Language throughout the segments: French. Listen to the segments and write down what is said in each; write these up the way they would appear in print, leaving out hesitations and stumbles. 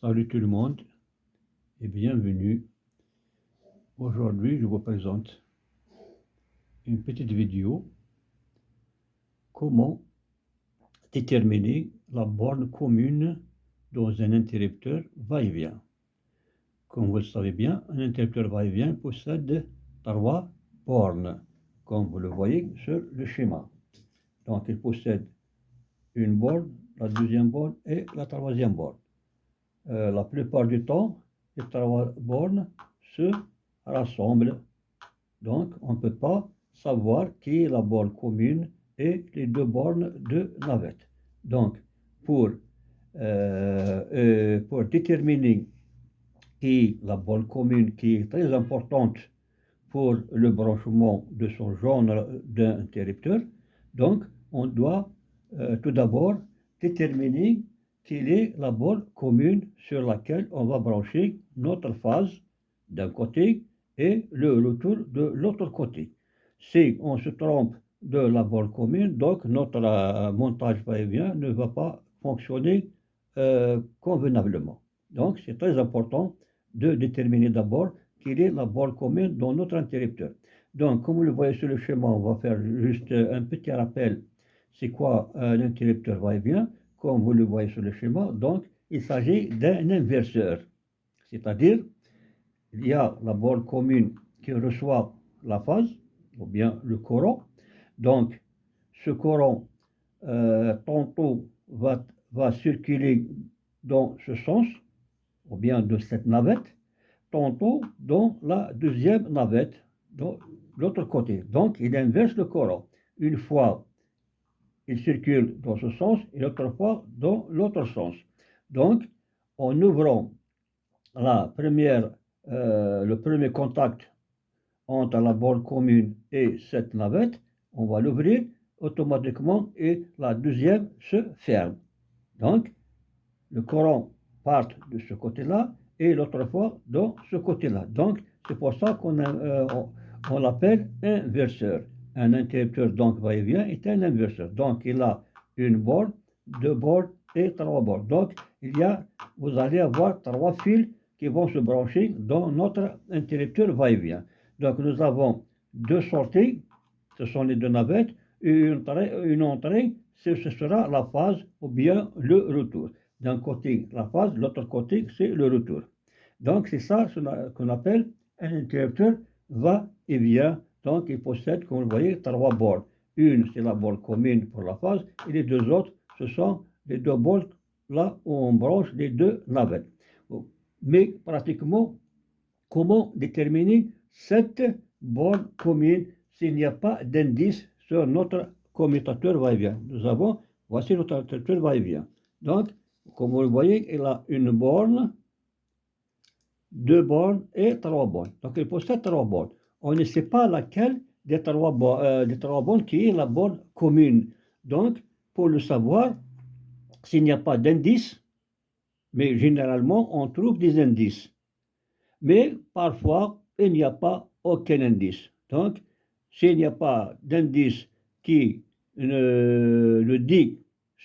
Salut tout le monde et bienvenue. Aujourd'hui, je vous présente une petite vidéo comment déterminer la borne commune dans un interrupteur va-et-vient. Comme vous le savez bien, un interrupteur va-et-vient possède 3 bornes, comme vous le voyez sur le schéma. Donc, il possède une borne, la deuxième borne et la troisième borne. La plupart du temps, les 3 bornes se rassemblent. Donc, on ne peut pas savoir qui est la borne commune et les 2 bornes de navette. Donc, pour déterminer qui est la borne commune qui est très importante pour le branchement de son genre d'interrupteur, donc on doit tout d'abord déterminer quelle est la borne commune sur laquelle on va brancher notre phase d'un côté et le retour de l'autre côté. Si on se trompe de la borne commune, donc notre montage va-et-vient ne va pas fonctionner convenablement. Donc c'est très important de déterminer d'abord quelle est la borne commune dans notre interrupteur. Donc, comme vous le voyez sur le schéma, on va faire juste un petit rappel. C'est quoi un interrupteur va-et-vient? Comme vous le voyez sur le schéma, donc il s'agit d'un inverseur. C'est-à-dire, il y a la borne commune qui reçoit la phase, ou bien le courant. Donc, ce courant, tantôt, va circuler dans ce sens, ou bien de cette navette, tantôt dans la deuxième navette, de l'autre côté. Donc, il inverse le courant. Une fois, il circule dans ce sens et l'autre fois dans l'autre sens. Donc, en ouvrant le premier contact entre la borne commune et cette navette, on va l'ouvrir automatiquement et la deuxième se ferme. Donc, le courant part de ce côté-là et l'autre fois de ce côté-là. Donc, c'est pour ça on l'appelle inverseur. Un interrupteur donc va-et-vient est un inverseur. Donc, il a une borne, 2 bornes et 3 bornes. Donc, vous allez avoir 3 fils qui vont se brancher dans notre interrupteur va-et-vient. Donc, nous avons 2 sorties, ce sont les 2 navettes, et une entrée, ce sera la phase ou bien le retour. D'un côté la phase, de l'autre côté c'est le retour. Donc c'est ça qu'on appelle un interrupteur va-et-vient. Donc il possède, comme vous le voyez, 3 bornes. Une c'est la borne commune pour la phase et les 2 autres ce sont les 2 bornes là où on branche les 2 navettes. Mais pratiquement, comment déterminer cette borne commune s'il n'y a pas d'indice sur notre commutateur va-et-vient? Voici notre interrupteur va-et-vient. Donc, comme vous le voyez, il a une borne, 2 bornes et 3 bornes. Donc, il possède 3 bornes. On ne sait pas laquelle des 3 bornes qui est la borne commune. Donc, pour le savoir, s'il n'y a pas d'indice, mais généralement, on trouve des indices. Mais parfois, il n'y a pas aucun indice. Donc, s'il n'y a pas d'indice qui le dit,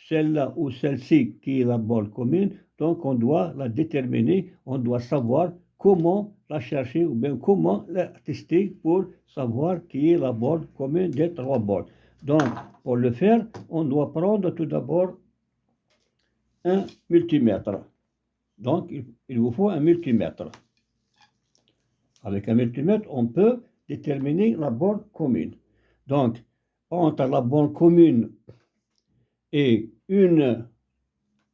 celle-là ou celle-ci qui est la borne commune, donc on doit la déterminer, on doit savoir comment la chercher ou bien comment la tester pour savoir qui est la borne commune des 3 bornes. Donc, pour le faire, on doit prendre tout d'abord un multimètre. Donc, il vous faut un multimètre. Avec un multimètre, on peut déterminer la borne commune. Donc, entre la borne commune et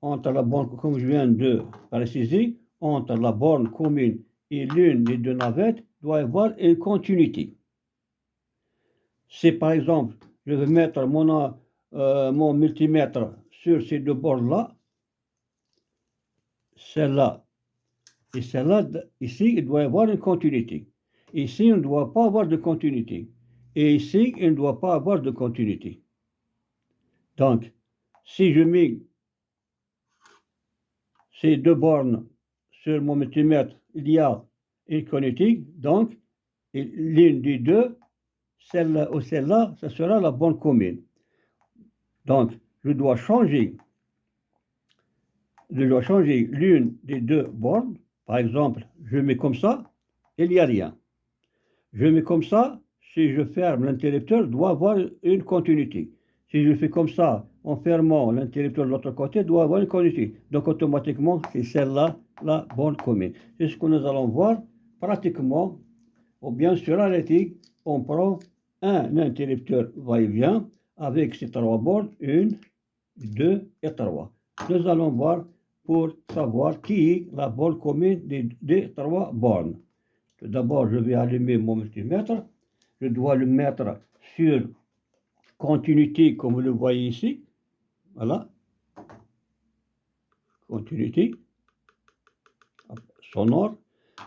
entre la borne, comme je viens de préciser, entre la borne commune et l'une des 2 navettes, doit y avoir une continuité. Si par exemple, je veux mettre mon multimètre sur ces 2 bornes-là, celle-là et celle-là, ici, il doit y avoir une continuité. Ici, on ne doit pas avoir de continuité. Et ici, il ne doit pas avoir de continuité. Donc, si je mets ces 2 bornes sur mon multimètre, il y a une continuité. Donc, l'une des 2, celle-là ou celle-là, ce sera la borne commune. Donc, je dois changer je dois changer l'une des deux bornes. Par exemple, je mets comme ça, il n'y a rien. Je mets comme ça, si je ferme l'interrupteur, doit avoir une continuité. Si je fais comme ça, en fermant l'interrupteur de l'autre côté, doit avoir une continuité. Donc automatiquement, c'est celle-là, la borne commune. C'est ce que nous allons voir pratiquement, ou bien sur la rétique, on prend un interrupteur va-et-vient avec ces trois bornes, 1, 2 et 3. Nous allons voir pour savoir qui est la borne commune des trois bornes. Tout d'abord, je vais allumer mon multimètre. Je dois le mettre sur continuité, comme vous le voyez ici. Voilà. Continuité. Sonore.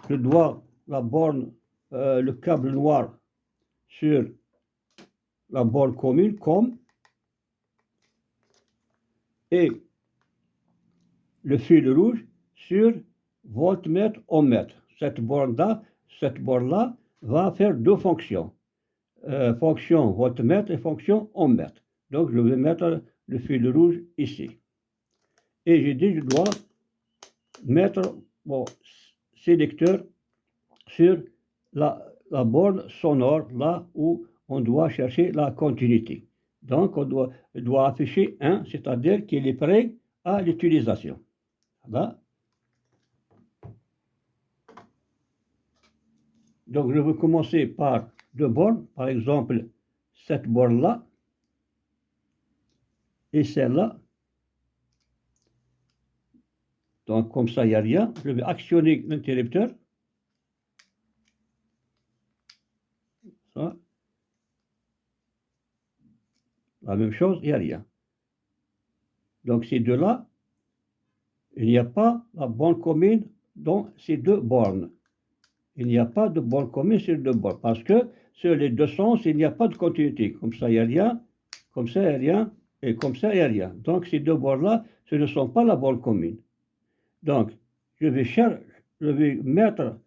Je dois la borne, le câble noir sur la borne commune, comme. Et le fil rouge sur voltmètre, ohmmètre. Cette borne-là va faire deux fonctions. Fonction voltmètre et fonction ohmmètre. Donc je vais mettre le fil rouge ici. Et j'ai dit je dois mettre mon sélecteur sur la borne sonore, là où on doit chercher la continuité. Donc on doit afficher 1, c'est-à-dire qu'il est prêt à l'utilisation. Voilà. Donc je vais commencer par deux bornes, par exemple cette borne-là et celle-là. Donc comme ça, il n'y a rien. Je vais actionner l'interrupteur. Ça. La même chose, il n'y a rien. Donc ces deux-là, il n'y a pas la borne commune dans ces deux bornes. Il n'y a pas de borne commune sur les deux bornes. Parce que sur les deux sens, il n'y a pas de continuité. Comme ça, il n'y a rien. Comme ça, il n'y a rien. Et comme ça, il n'y a rien. Donc ces deux bornes-là, ce ne sont pas la borne commune. Donc, je vais mettre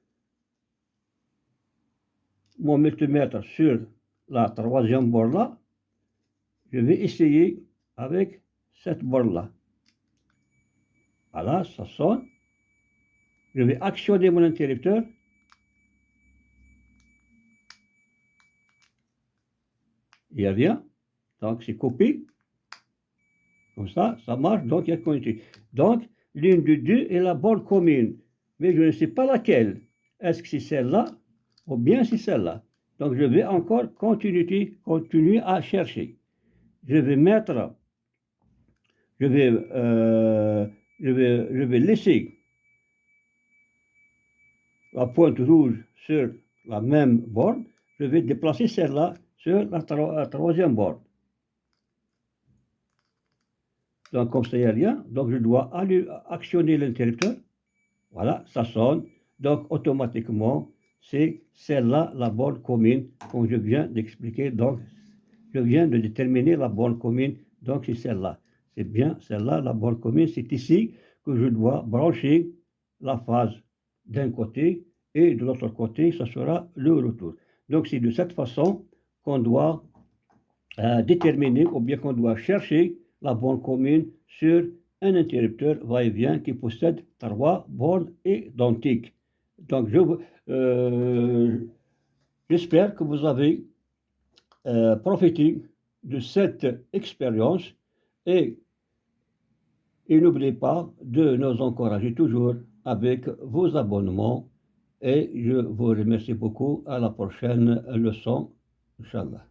mon multimètre sur la troisième borne-là. Je vais essayer avec cette borne-là. Voilà, ça sonne. Je vais actionner mon interrupteur. Il n'y a rien. Donc, c'est coupé. Comme ça marche. Donc, il y a continuité. Donc, l'une des deux est la borne commune. Mais je ne sais pas laquelle. Est-ce que c'est celle-là ou bien c'est celle-là? Donc, je vais encore continuer à chercher. Je vais mettre, je vais laisser la pointe rouge sur la même borne. Je vais déplacer celle-là sur la troisième borne. Donc, comme ça, il n'y a rien. Donc, je dois actionner l'interrupteur. Voilà, ça sonne. Donc, automatiquement, c'est celle-là, la borne commune, comme je viens d'expliquer. Donc, je viens de déterminer la borne commune. Donc, c'est celle-là. C'est bien celle-là, la borne commune. C'est ici que je dois brancher la phase d'un côté et de l'autre côté, ça sera le retour. Donc, c'est de cette façon qu'on doit déterminer ou bien qu'on doit chercher la borne commune sur un interrupteur va-et-vient qui possède trois bornes identiques. Donc, j'espère que vous avez profité de cette expérience et n'oubliez pas de nous encourager toujours avec vos abonnements et je vous remercie beaucoup. À la prochaine leçon, Inch'Allah.